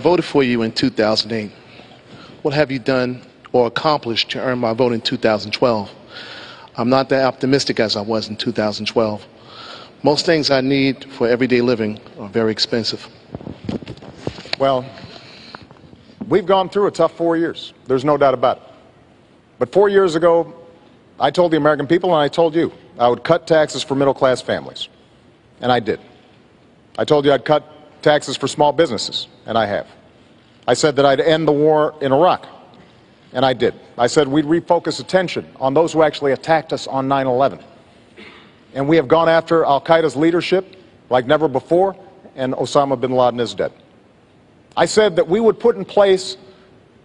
voted for you in 2008. What have you done or accomplished to earn my vote in 2012? I'm not that optimistic as I was in 2012. Most things I need for everyday living are very expensive. Well, we've gone through a tough 4 years. There's no doubt about it. But 4 years ago, I told the American people, and I told you, I would cut taxes for middle-class families. And I did. I told you I'd cut taxes for small businesses, and I have. I said that I'd end the war in Iraq, and I did. I said we'd refocus attention on those who actually attacked us on 9/11. And we have gone after al-Qaeda's leadership like never before, and Osama bin Laden is dead. I said that we would put in place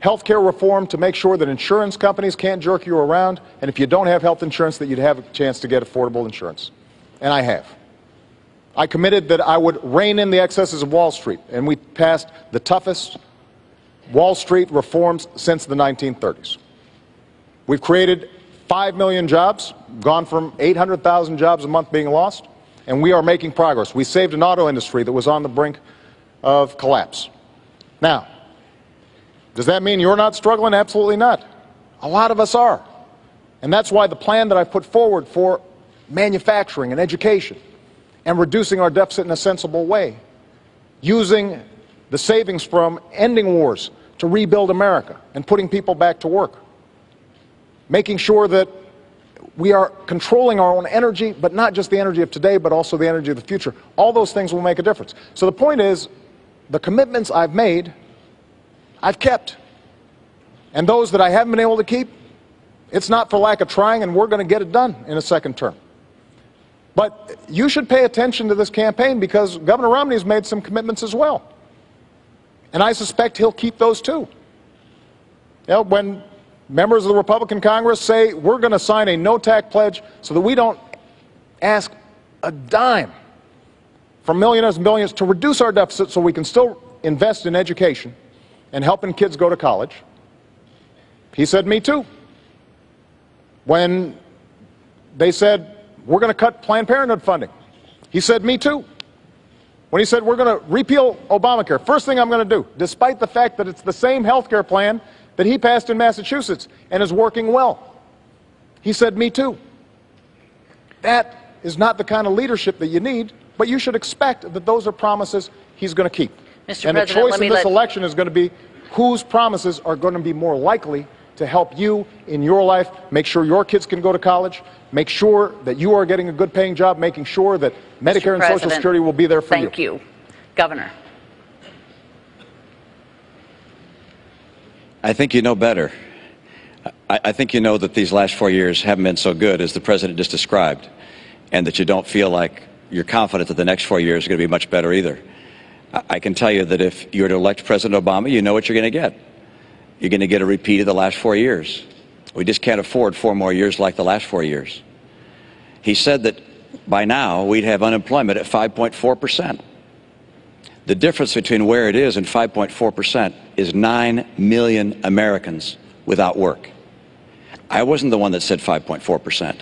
health care reform to make sure that insurance companies can't jerk you around, and if you don't have health insurance, that you'd have a chance to get affordable insurance. And I have. I committed that I would rein in the excesses of Wall Street, and we passed the toughest Wall Street reforms since the 1930s. We've created 5 million jobs, gone from 800,000 jobs a month being lost, and we are making progress. We saved an auto industry that was on the brink of collapse. Now, does that mean you're not struggling? Absolutely not. A lot of us are. And that's why the plan that I've put forward for manufacturing and education and reducing our deficit in a sensible way, using the savings from ending wars to rebuild America and putting people back to work, making sure that we are controlling our own energy, but not just the energy of today, but also the energy of the future. All those things will make a difference. So the point is, the commitments I've made, I've kept. And those that I haven't been able to keep, it's not for lack of trying, and we're going to get it done in a second term. But you should pay attention to this campaign because Governor Romney has made some commitments as well. And I suspect he'll keep those too. You know, when members of the Republican Congress say we're going to sign a no-tax pledge so that we don't ask a dime from millionaires and billionaires to reduce our deficit so we can still invest in education and helping kids go to college, he said, me too. When they said, we're going to cut Planned Parenthood funding, he said, me too. When he said, we're going to repeal Obamacare, first thing I'm going to do, despite the fact that it's the same health care plan that he passed in Massachusetts and is working well, he said, me too. That is not the kind of leadership that you need, but you should expect that those are promises he's going to keep. Mr. And President, the choice in this election is going to be whose promises are going to be more likely to help you in your life, make sure your kids can go to college, make sure that you are getting a good paying job, making sure that Medicare and Social Security will be there for you. Thank you. Governor. I think you know better. I think you know that these last 4 years haven't been so good as the President just described, and that you don't feel like you're confident that the next 4 years are going to be much better either. I can tell you that if you were to elect President Obama, you know what you're going to get. You're going to get a repeat of the last 4 years. We just can't afford 4 more years like the last 4 years. He said that by now we'd have unemployment at 5.4%. The difference between where it is and 5.4% is 9 million Americans without work. I wasn't the one that said 5.4%.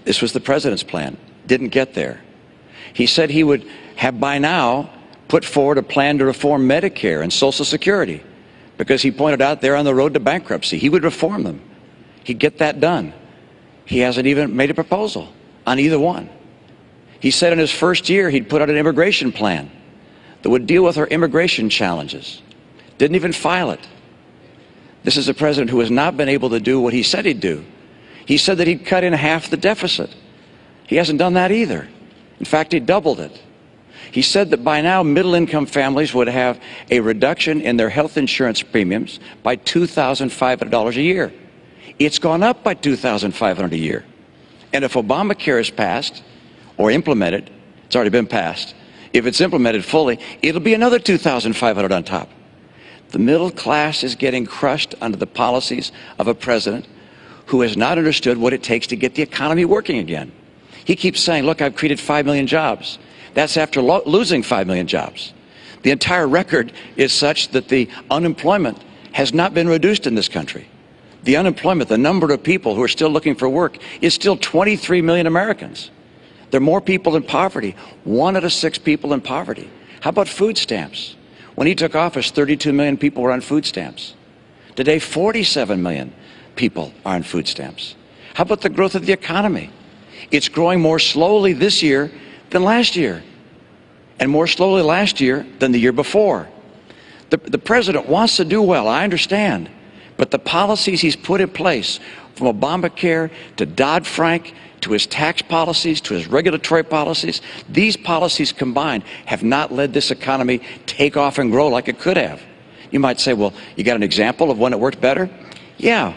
This was the President's plan. Didn't get there. He said he would have by now put forward a plan to reform Medicare and Social Security because he pointed out they're on the road to bankruptcy. He would reform them. He'd get that done. He hasn't even made a proposal on either one. He said in his first year he'd put out an immigration plan that would deal with our immigration challenges. Didn't even file it. This is a president who has not been able to do what he said he'd do. He said that he'd cut in half the deficit. He hasn't done that either. In fact, he doubled it. He said that by now middle-income families would have a reduction in their health insurance premiums by $2,500 a year. It's gone up by $2,500 a year. And if Obamacare is passed or implemented, it's already been passed, if it's implemented fully, it'll be another $2,500 on top. The middle class is getting crushed under the policies of a president who has not understood what it takes to get the economy working again. He keeps saying, look, I've created 5 million jobs. That's after losing 5 million jobs. The entire record is such that the unemployment has not been reduced in this country. The unemployment, the number of people who are still looking for work, is still 23 million Americans. There are more people in poverty. 1 out of 6 people in poverty. How about food stamps? When he took office, 32 million people were on food stamps. Today, 47 million people are on food stamps. How about the growth of the economy? It's growing more slowly this year than last year, and more slowly last year than the year before. The president wants to do well, I understand, but the policies he's put in place, from Obamacare to Dodd-Frank, to his tax policies, to his regulatory policies, these policies combined have not led this economy take off and grow like it could have. You might say, well, you got an example of when it worked better? Yeah.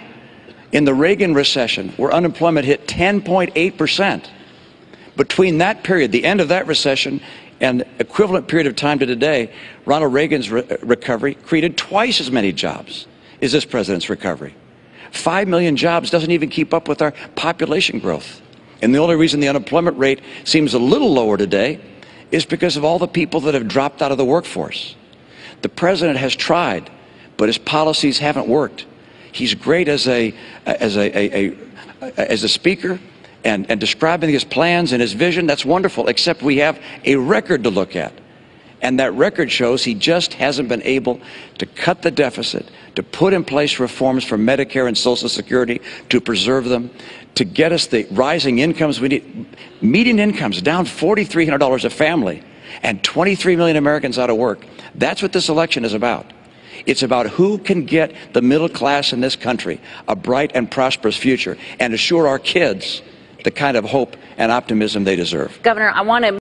In the Reagan recession, where unemployment hit 10.8%, between that period, the end of that recession, and equivalent period of time to today, Ronald Reagan's recovery created twice as many jobs as this president's recovery. 5 million jobs doesn't even keep up with our population growth. And the only reason the unemployment rate seems a little lower today is because of all the people that have dropped out of the workforce. The president has tried, but his policies haven't worked. He's great as a speaker and describing his plans and his vision. That's wonderful, except we have a record to look at. And that record shows he just hasn't been able to cut the deficit, to put in place reforms for Medicare and Social Security, to preserve them, to get us the rising incomes we need. Median incomes down $4,300 a family, and 23 million Americans out of work. That's what this election is about. It's about who can get the middle class in this country a bright and prosperous future and assure our kids the kind of hope and optimism they deserve. Governor, I want to